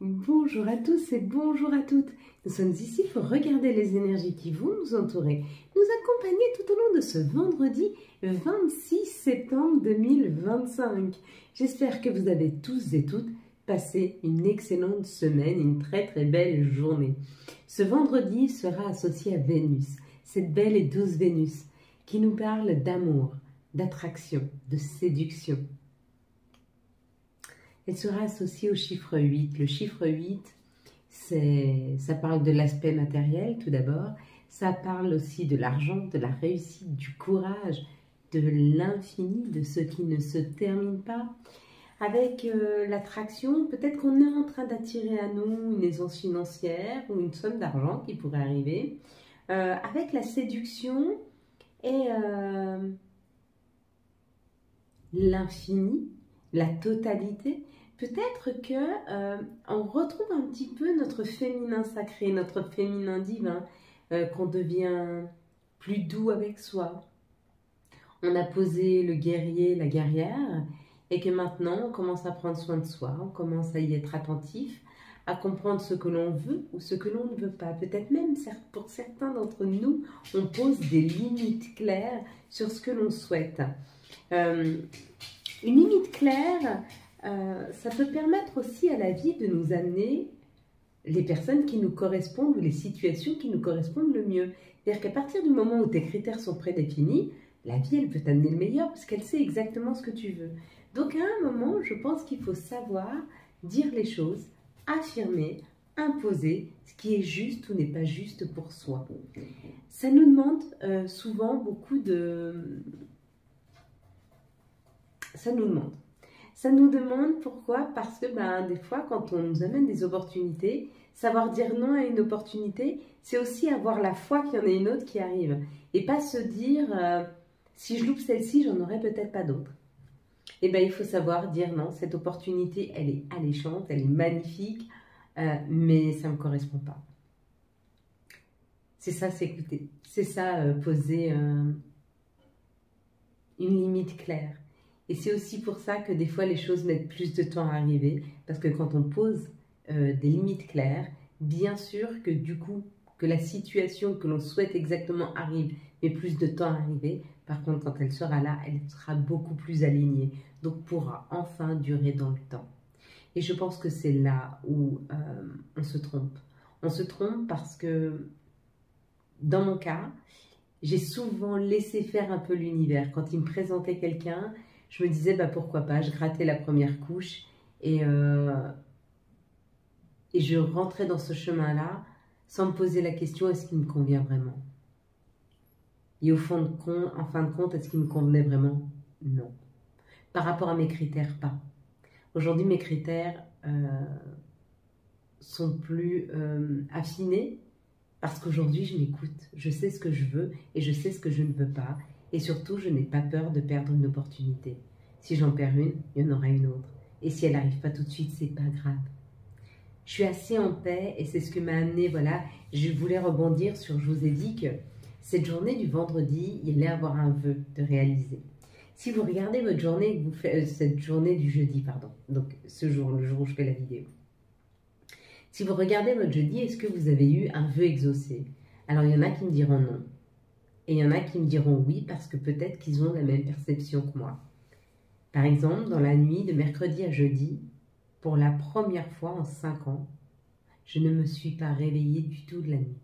Bonjour à tous et bonjour à toutes. Nous sommes ici pour regarder les énergies qui vont nous entourer, nous accompagner tout au long de ce vendredi 26 septembre 2025. J'espère que vous avez tous et toutes passé une excellente semaine, une très belle journée. Ce vendredi sera associé à Vénus, cette belle et douce Vénus qui nous parle d'amour, d'attraction, de séduction. Elle sera associée au chiffre 8. Le chiffre 8, ça parle de l'aspect matériel tout d'abord. Ça parle aussi de l'argent, de la réussite, du courage, de l'infini, de ce qui ne se termine pas. Avec l'attraction, peut-être qu'on est en train d'attirer à nous une aisance financière ou une somme d'argent qui pourrait arriver. Avec la séduction et l'infini, la totalité, peut-être que on retrouve un petit peu notre féminin sacré, notre féminin divin, qu'on devient plus doux avec soi. On a posé le guerrier, la guerrière, et que maintenant on commence à prendre soin de soi, on commence à y être attentif, à comprendre ce que l'on veut ou ce que l'on ne veut pas. Peut-être même pour certains d'entre nous, on pose des limites claires sur ce que l'on souhaite. Une limite claire, ça peut permettre aussi à la vie de nous amener les personnes qui nous correspondent ou les situations qui nous correspondent le mieux. C'est-à-dire qu'à partir du moment où tes critères sont prédéfinis, la vie, elle peut t'amener le meilleur parce qu'elle sait exactement ce que tu veux. Donc à un moment, je pense qu'il faut savoir dire les choses, affirmer, imposer ce qui est juste ou n'est pas juste pour soi. Ça nous demande souvent beaucoup de... Ça nous demande pourquoi? Parce que des fois, quand on nous amène des opportunités, savoir dire non à une opportunité, c'est aussi avoir la foi qu'il y en ait une autre qui arrive. Et pas se dire, si je loupe celle-ci, j'en aurai peut-être pas d'autres. Eh bien, il faut savoir dire non, cette opportunité, elle est alléchante, elle est magnifique, mais ça ne me correspond pas. C'est ça, s'écouter. C'est ça, poser une limite claire. Et c'est aussi pour ça que des fois les choses mettent plus de temps à arriver, parce que quand on pose des limites claires, bien sûr que du coup, que la situation que l'on souhaite exactement arrive, met plus de temps à arriver. Par contre, quand elle sera là, elle sera beaucoup plus alignée, donc pourra enfin durer dans le temps. Et je pense que c'est là où on se trompe. On se trompe parce que, dans mon cas, j'ai souvent laissé faire un peu l'univers. Quand il me présentait quelqu'un, je me disais, pourquoi pas, je grattais la première couche et je rentrais dans ce chemin-là sans me poser la question, est-ce qu'il me convient vraiment? Et en fin de compte, est-ce qu'il me convenait vraiment? Non. Par rapport à mes critères, pas. Aujourd'hui, mes critères sont plus affinés parce qu'aujourd'hui, je m'écoute. Je sais ce que je veux et je sais ce que je ne veux pas. Et surtout, je n'ai pas peur de perdre une opportunité. Si j'en perds une, il y en aura une autre. Et si elle n'arrive pas tout de suite, c'est pas grave. Je suis assez en paix et c'est ce que m'a amené, voilà. Je voulais rebondir sur, je vous ai dit que cette journée du vendredi, il allait avoir un vœu de réaliser. Si vous regardez votre journée, que vous faites, cette journée du jeudi, pardon, donc ce jour, le jour où je fais la vidéo. Si vous regardez votre jeudi, est-ce que vous avez eu un vœu exaucé? Alors il y en a qui me diront non. Et il y en a qui me diront oui parce que peut-être qu'ils ont la même perception que moi. Par exemple, dans la nuit de mercredi à jeudi, pour la première fois en 5 ans, je ne me suis pas réveillée du tout de la nuit.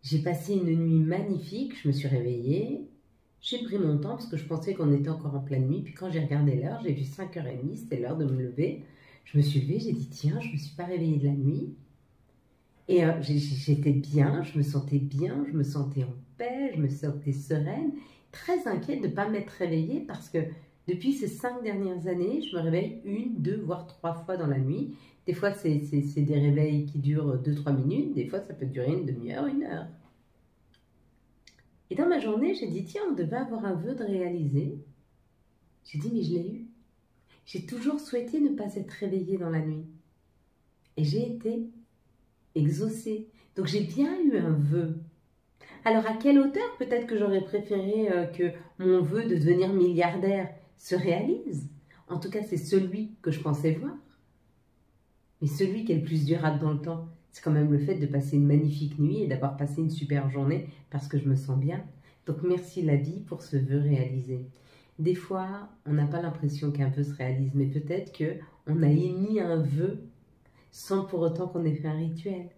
J'ai passé une nuit magnifique, je me suis réveillée, j'ai pris mon temps parce que je pensais qu'on était encore en pleine nuit. Puis quand j'ai regardé l'heure, j'ai vu 5h30, c'était l'heure de me lever. Je me suis levée, j'ai dit tiens, je ne me suis pas réveillée de la nuit. Et j'étais bien, je me sentais bien, je me sentais en paix, je me sentais sereine, très inquiète de ne pas m'être réveillée parce que depuis ces 5 dernières années, je me réveille 1, 2, voire 3 fois dans la nuit. Des fois, c'est des réveils qui durent 2-3 minutes, des fois, ça peut durer une demi-heure, 1 heure. Et dans ma journée, j'ai dit, tiens, on devait avoir un vœu de réaliser. J'ai dit, mais je l'ai eu. J'ai toujours souhaité ne pas être réveillée dans la nuit. Et j'ai été exaucée. Donc j'ai bien eu un vœu. Alors à quelle hauteur peut-être que j'aurais préféré que mon vœu de devenir milliardaire se réalise? En tout cas, c'est celui que je pensais voir. Mais celui qui est le plus durable dans le temps, c'est quand même le fait de passer une magnifique nuit et d'avoir passé une super journée parce que je me sens bien. Donc merci la vie pour ce vœu réalisé. Des fois, on n'a pas l'impression qu'un vœu se réalise, mais peut-être qu'on a émis un vœu sans pour autant qu'on ait fait un rituel,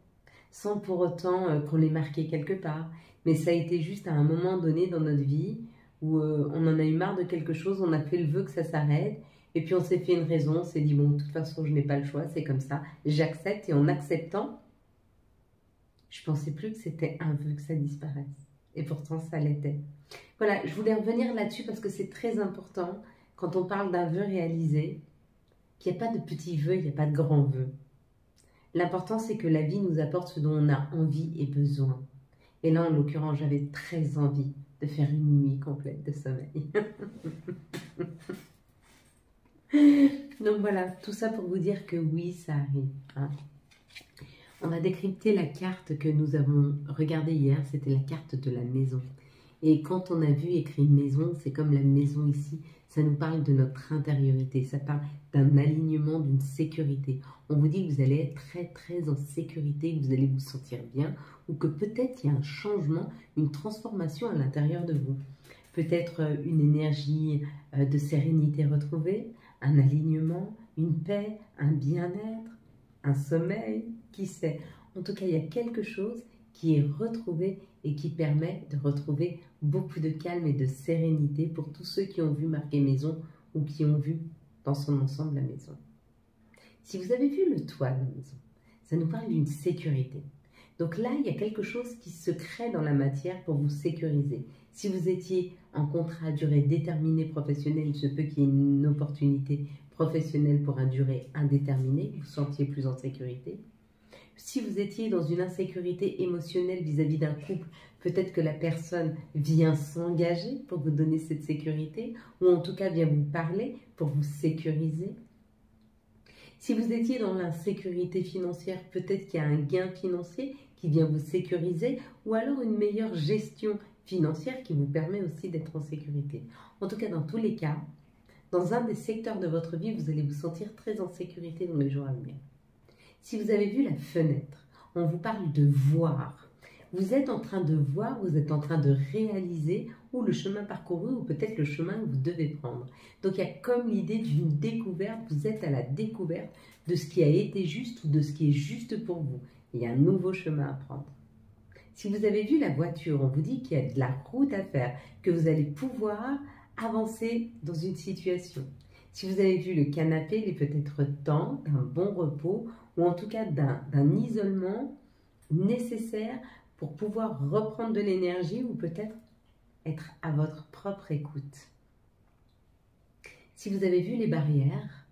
sans pour autant qu'on l'ait marqué quelque part. Mais ça a été juste à un moment donné dans notre vie où on en a eu marre de quelque chose, on a fait le vœu que ça s'arrête, et puis on s'est fait une raison, on s'est dit, bon, de toute façon, je n'ai pas le choix, c'est comme ça, j'accepte, et en acceptant, je pensais plus que c'était un vœu que ça disparaisse. Et pourtant, ça l'était. Voilà, je voulais revenir là-dessus parce que c'est très important, quand on parle d'un vœu réalisé, qu'il n'y a pas de petits vœux, il n'y a pas de grands vœux. L'important, c'est que la vie nous apporte ce dont on a envie et besoin. Et là, en l'occurrence, j'avais très envie de faire une nuit complète de sommeil. Donc voilà, tout ça pour vous dire que oui, ça arrive. Hein. On va décrypter la carte que nous avons regardée hier, c'était la carte de la maison. Et quand on a vu écrit maison, c'est comme la maison ici, ça nous parle de notre intériorité, ça parle d'un alignement, d'une sécurité. On vous dit que vous allez être très très en sécurité, que vous allez vous sentir bien, ou que peut-être il y a un changement, une transformation à l'intérieur de vous. Peut-être une énergie de sérénité retrouvée, un alignement, une paix, un bien-être, un sommeil, qui sait. En tout cas, il y a quelque chose qui est retrouvé et qui permet de retrouver beaucoup de calme et de sérénité pour tous ceux qui ont vu marquer maison ou qui ont vu dans son ensemble la maison. Si vous avez vu le toit de la maison, ça nous parle d'une sécurité. Donc là, il y a quelque chose qui se crée dans la matière pour vous sécuriser. Si vous étiez en contrat à durée déterminée professionnelle, il se peut qu'il y ait une opportunité professionnelle pour une durée indéterminée, vous vous sentiez plus en sécurité. Si vous étiez dans une insécurité émotionnelle vis-à-vis d'un couple, peut-être que la personne vient s'engager pour vous donner cette sécurité, ou en tout cas vient vous parler pour vous sécuriser. Si vous étiez dans l'insécurité financière, peut-être qu'il y a un gain financier qui vient vous sécuriser, ou alors une meilleure gestion financière qui vous permet aussi d'être en sécurité. En tout cas, dans tous les cas, dans un des secteurs de votre vie, vous allez vous sentir très en sécurité dans les jours à venir. Si vous avez vu la fenêtre, on vous parle de voir. Vous êtes en train de voir, vous êtes en train de réaliser ou le chemin parcouru ou peut-être le chemin que vous devez prendre. Donc il y a comme l'idée d'une découverte, vous êtes à la découverte de ce qui a été juste ou de ce qui est juste pour vous. Il y a un nouveau chemin à prendre. Si vous avez vu la voiture, on vous dit qu'il y a de la route à faire, que vous allez pouvoir avancer dans une situation. Si vous avez vu le canapé, il est peut-être temps d'un bon repos ou en tout cas d'un isolement nécessaire pour pouvoir reprendre de l'énergie ou peut-être être à votre propre écoute. Si vous avez vu les barrières,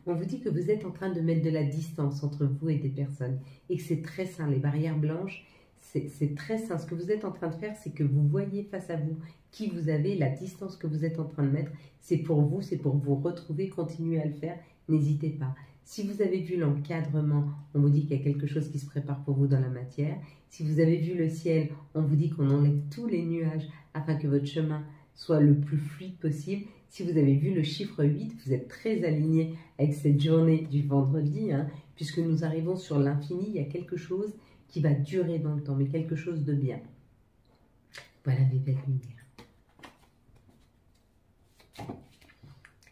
on vous dit que vous êtes en train de mettre de la distance entre vous et des personnes et que c'est très sain. Les barrières blanches, c'est très sain. Ce que vous êtes en train de faire, c'est que vous voyez face à vous qui vous avez, la distance que vous êtes en train de mettre. C'est pour vous retrouver, continuez à le faire, n'hésitez pas. Si vous avez vu l'encadrement, on vous dit qu'il y a quelque chose qui se prépare pour vous dans la matière. Si vous avez vu le ciel, on vous dit qu'on enlève tous les nuages afin que votre chemin soit le plus fluide possible. Si vous avez vu le chiffre 8, vous êtes très aligné avec cette journée du vendredi, hein, puisque nous arrivons sur l'infini, il y a quelque chose qui va durer dans le temps, mais quelque chose de bien. Voilà mes belles lumières.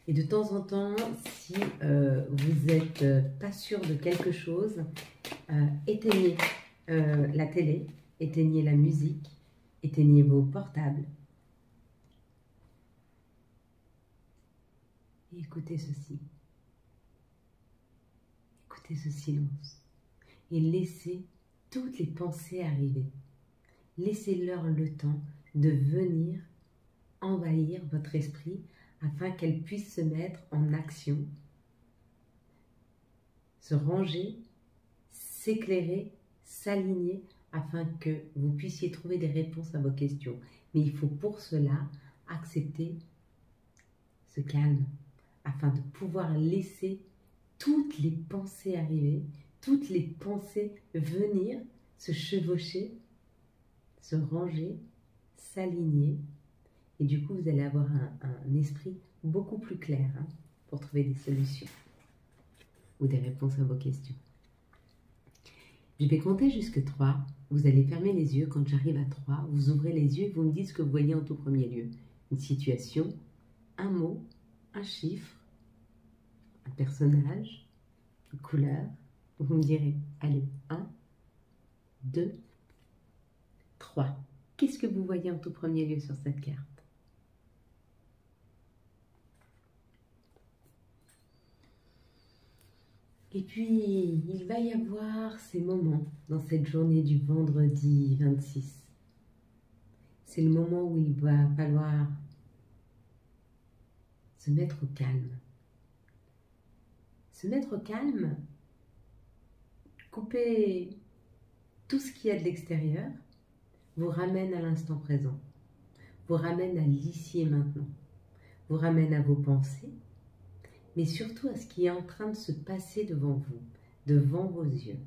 Et de temps en temps, si vous n'êtes pas sûr de quelque chose, éteignez la télé, éteignez la musique, éteignez vos portables. Et écoutez ceci. Écoutez ce silence. Et laissez toutes les pensées arriver. Laissez-leur le temps de venir envahir votre esprit afin qu'elles puissent se mettre en action, se ranger, s'éclairer, s'aligner afin que vous puissiez trouver des réponses à vos questions. Mais il faut pour cela accepter ce calme afin de pouvoir laisser toutes les pensées arriver, toutes les pensées venir, se chevaucher, se ranger, s'aligner. Et du coup, vous allez avoir un esprit beaucoup plus clair. Hein. pour trouver des solutions ou des réponses à vos questions. Je vais compter jusqu'à 3. Vous allez fermer les yeux. Quand j'arrive à 3, vous ouvrez les yeux et vous me dites ce que vous voyez en tout premier lieu. Une situation, un mot, un chiffre, un personnage, une couleur. Vous me direz, allez, 1, 2, 3. Qu'est-ce que vous voyez en tout premier lieu sur cette carte? Et puis, il va y avoir ces moments dans cette journée du vendredi 26. C'est le moment où il va falloir se mettre au calme. Se mettre au calme, couper tout ce qu'il y a de l'extérieur, vous ramène à l'instant présent, vous ramène à l'ici et maintenant, vous ramène à vos pensées, mais surtout à ce qui est en train de se passer devant vous, devant vos yeux.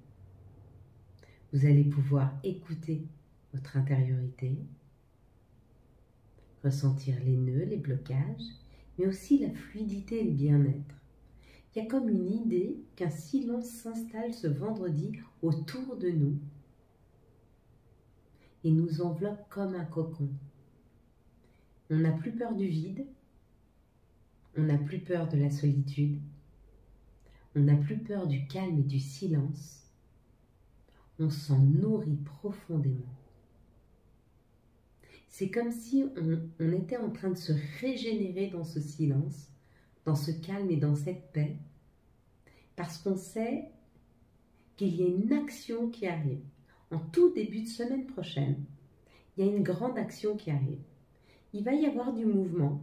Vous allez pouvoir écouter votre intériorité, ressentir les nœuds, les blocages, mais aussi la fluidité et le bien-être. Il y a comme une idée qu'un silence s'installe ce vendredi autour de nous et nous enveloppe comme un cocon. On n'a plus peur du vide, on n'a plus peur de la solitude, on n'a plus peur du calme et du silence, on s'en nourrit profondément. C'est comme si on était en train de se régénérer dans ce silence, dans ce calme et dans cette paix, parce qu'on sait qu'il y a une action qui arrive. En tout début de semaine prochaine, il y a une grande action qui arrive. Il va y avoir du mouvement,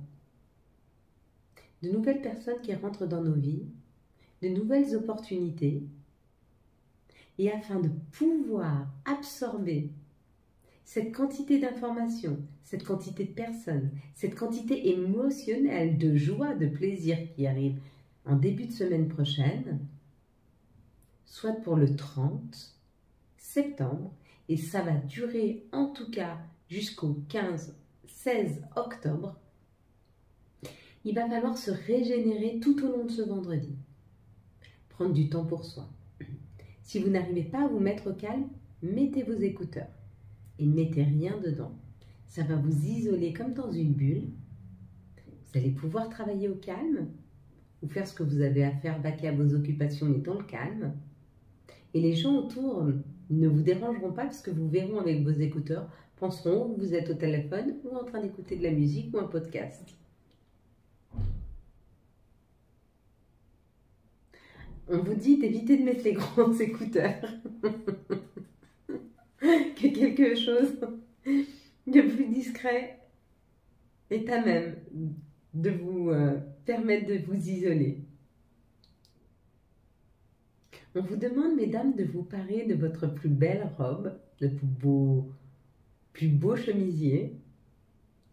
de nouvelles personnes qui rentrent dans nos vies, de nouvelles opportunités, et afin de pouvoir absorber cette quantité d'informations, cette quantité de personnes, cette quantité émotionnelle de joie, de plaisir qui arrive en début de semaine prochaine, soit pour le 30 septembre, et ça va durer en tout cas jusqu'au 16 octobre, il va falloir se régénérer tout au long de ce vendredi. Prendre du temps pour soi. Si vous n'arrivez pas à vous mettre au calme, mettez vos écouteurs et ne mettez rien dedans. Ça va vous isoler comme dans une bulle. Vous allez pouvoir travailler au calme ou faire ce que vous avez à faire, vaquer à vos occupations, mais dans le calme. Et les gens autour ne vous dérangeront pas parce que vous verront avec vos écouteurs, penseront que vous êtes au téléphone ou en train d'écouter de la musique ou un podcast. On vous dit d'éviter de mettre les grands écouteurs. Que quelque chose de plus discret est à même de vous permettre de vous isoler. On vous demande, mesdames, de vous parer de votre plus belle robe, le plus beau chemisier,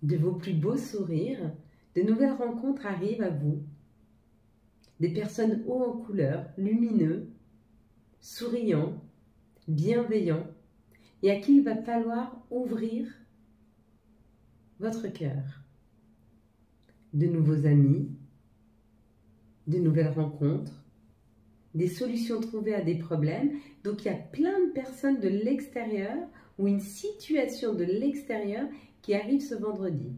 de vos plus beaux sourires. De nouvelles rencontres arrivent à vous. Des personnes haut en couleur, lumineux, souriants, bienveillants, et à qui il va falloir ouvrir votre cœur. De nouveaux amis, de nouvelles rencontres, des solutions trouvées à des problèmes. Donc il y a plein de personnes de l'extérieur ou une situation de l'extérieur qui arrive ce vendredi.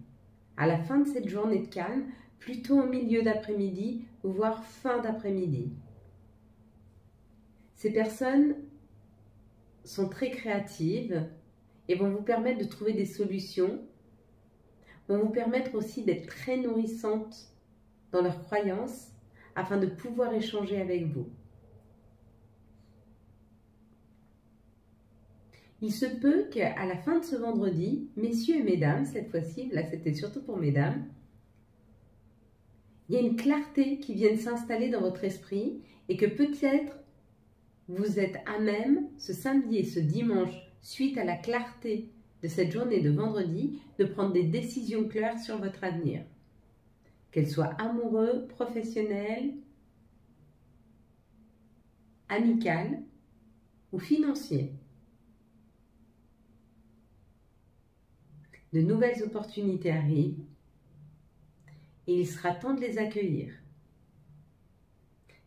À la fin de cette journée de calme, plutôt au milieu d'après-midi, voire fin d'après-midi. Ces personnes sont très créatives et vont vous permettre de trouver des solutions, vont vous permettre aussi d'être très nourrissantes dans leurs croyances afin de pouvoir échanger avec vous. Il se peut qu'à la fin de ce vendredi, messieurs et mesdames, cette fois-ci, là c'était surtout pour mesdames, il y a une clarté qui vient de s'installer dans votre esprit et que peut-être vous êtes à même, ce samedi et ce dimanche, suite à la clarté de cette journée de vendredi, de prendre des décisions claires sur votre avenir. Qu'elles soient amoureux, professionnels, amicales ou financiers. De nouvelles opportunités arrivent et il sera temps de les accueillir.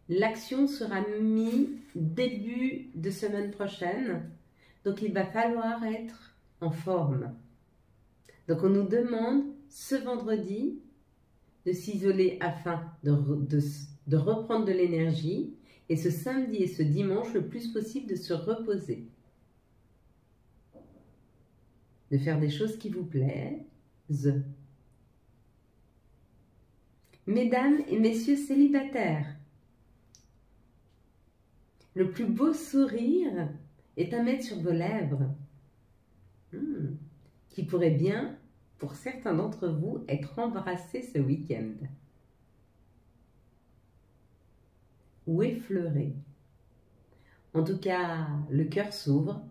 L'action sera mise début de semaine prochaine. Donc, il va falloir être en forme. Donc, on nous demande ce vendredi de s'isoler afin de reprendre de l'énergie. Et ce samedi et ce dimanche, le plus possible, de se reposer. De faire des choses qui vous plaisent. Mesdames et messieurs célibataires, le plus beau sourire est à mettre sur vos lèvres, qui pourrait bien, pour certains d'entre vous, être embrassé ce week-end. Ou effleuré. En tout cas, le cœur s'ouvre,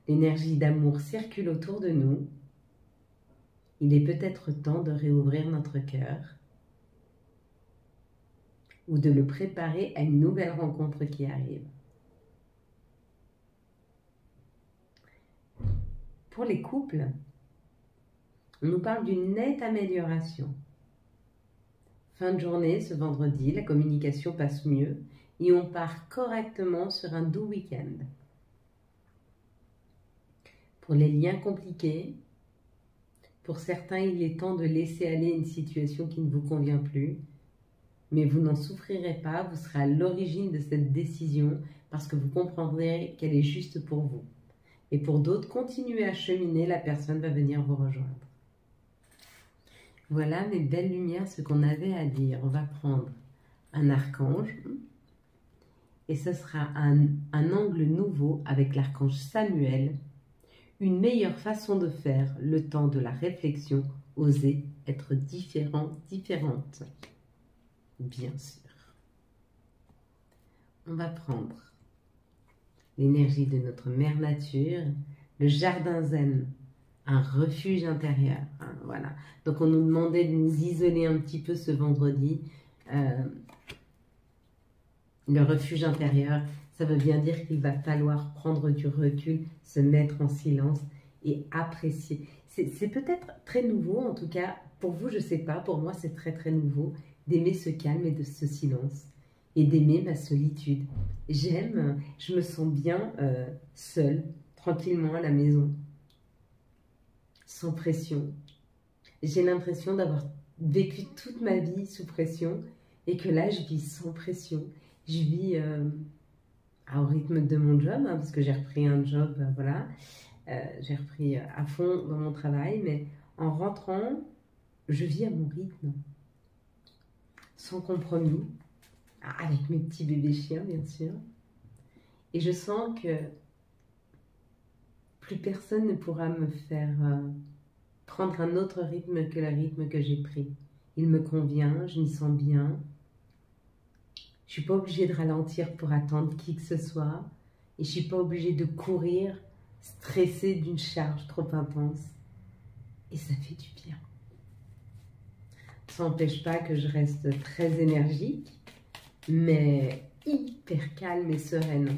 l'énergie d'amour circule autour de nous. Il est peut-être temps de réouvrir notre cœur ou de le préparer à une nouvelle rencontre qui arrive. Pour les couples, on nous parle d'une nette amélioration. Fin de journée, ce vendredi, la communication passe mieux et on part correctement sur un doux week-end. Pour les liens compliqués, pour certains, il est temps de laisser aller une situation qui ne vous convient plus, mais vous n'en souffrirez pas, vous serez à l'origine de cette décision parce que vous comprendrez qu'elle est juste pour vous. Et pour d'autres, continuez à cheminer, la personne va venir vous rejoindre. Voilà mes belles lumières, ce qu'on avait à dire. On va prendre un archange et ce sera un angle nouveau avec l'archange Samuel. Une meilleure façon de faire le temps de la réflexion, oser être différent, différente. Bien sûr. On va prendre l'énergie de notre mère nature, le jardin zen, un refuge intérieur. Voilà. Donc on nous demandait de nous isoler un petit peu ce vendredi. Le refuge intérieur, ça veut bien dire qu'il va falloir prendre du recul, se mettre en silence et apprécier. C'est peut-être très nouveau, en tout cas, pour vous, je ne sais pas, pour moi, c'est très très nouveau d'aimer ce calme et de ce silence et d'aimer ma solitude. J'aime, je me sens bien seule, tranquillement à la maison, sans pression. J'ai l'impression d'avoir vécu toute ma vie sous pression et que là, je vis sans pression. Je vis au rythme de mon job, parce que j'ai repris un job, voilà. J'ai repris à fond dans mon travail, mais en rentrant, je vis à mon rythme, sans compromis, avec mes petits bébés chiens, bien sûr. Et je sens que plus personne ne pourra me faire prendre un autre rythme que le rythme que j'ai pris. Il me convient, je m'y sens bien. Je ne suis pas obligée de ralentir pour attendre qui que ce soit. Et je ne suis pas obligée de courir, stressée d'une charge trop intense. Et ça fait du bien. Ça n'empêche pas que je reste très énergique, mais hyper calme et sereine.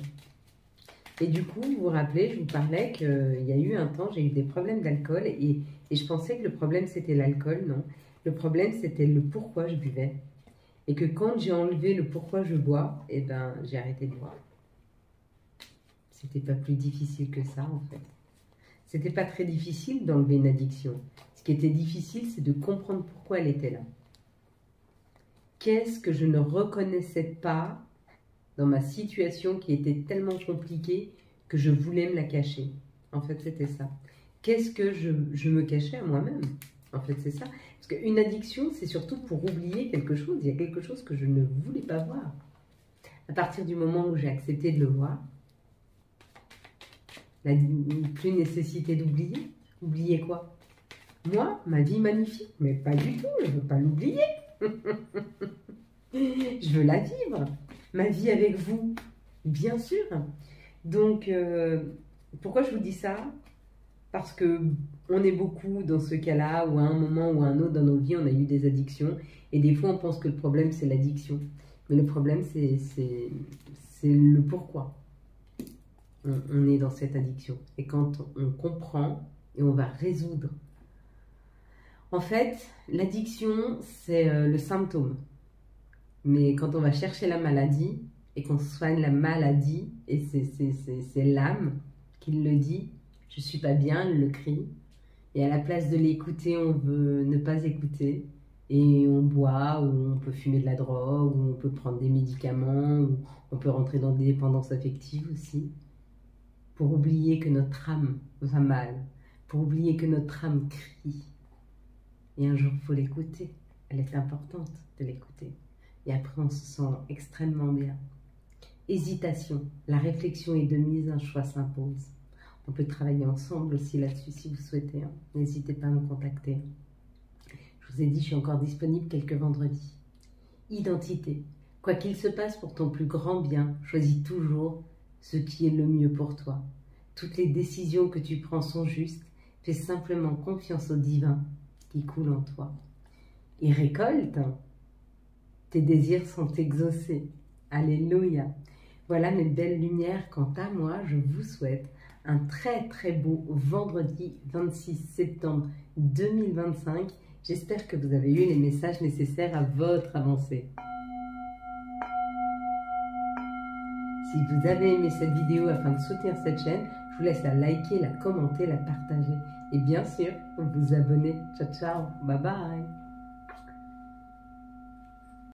Et du coup, vous vous rappelez, je vous parlais qu'il y a eu un temps, j'ai eu des problèmes d'alcool et je pensais que le problème c'était l'alcool. Non, le problème c'était le pourquoi je buvais. Et que quand j'ai enlevé le pourquoi je bois, eh ben, j'ai arrêté de boire. C'était pas plus difficile que ça, en fait. C'était pas très difficile d'enlever une addiction. Ce qui était difficile, c'est de comprendre pourquoi elle était là. Qu'est-ce que je ne reconnaissais pas dans ma situation qui était tellement compliquée que je voulais me la cacher? En fait, c'était ça. Qu'est-ce que je me cachais à moi-même? En fait, c'est ça. Parce qu'une addiction, c'est surtout pour oublier quelque chose. Il y a quelque chose que je ne voulais pas voir. À partir du moment où j'ai accepté de le voir, plus nécessité d'oublier. Oublier quoi? Moi, ma vie magnifique, mais pas du tout, je ne veux pas l'oublier. Je veux la vivre. Ma vie avec vous, bien sûr. Donc, pourquoi je vous dis ça? Parce que on est beaucoup dans ce cas-là, où à un moment ou à un autre dans nos vies, on a eu des addictions. Et des fois, on pense que le problème, c'est l'addiction. Mais le problème, c'est le pourquoi on est dans cette addiction. Et quand on comprend et on va résoudre. En fait, l'addiction, c'est le symptôme. Mais quand on va chercher la maladie et qu'on soigne la maladie, et c'est l'âme qui le dit, je suis pas bien, elle le crie. Et à la place de l'écouter, on veut ne pas écouter. Et on boit, ou on peut fumer de la drogue, ou on peut prendre des médicaments, ou on peut rentrer dans des dépendances affectives aussi. Pour oublier que notre âme va mal. Pour oublier que notre âme crie. Et un jour, il faut l'écouter. Elle est importante de l'écouter. Et après, on se sent extrêmement bien. Hésitation. La réflexion est de mise, un choix s'impose. On peut travailler ensemble aussi là-dessus si vous souhaitez. Hein. N'hésitez pas à me contacter. Je vous ai dit, je suis encore disponible quelques vendredis. Identité. Quoi qu'il se passe pour ton plus grand bien, choisis toujours ce qui est le mieux pour toi. Toutes les décisions que tu prends sont justes. Fais simplement confiance au divin qui coule en toi. Et récolte. Tes désirs sont exaucés. Alléluia. Voilà mes belles lumières. Quant à moi, je vous souhaite un très très beau vendredi 26 septembre 2025. J'espère que vous avez eu les messages nécessaires à votre avancée. Si vous avez aimé cette vidéo afin de soutenir cette chaîne, je vous laisse la liker, la commenter, la partager et bien sûr vous abonner. Ciao ciao, bye bye.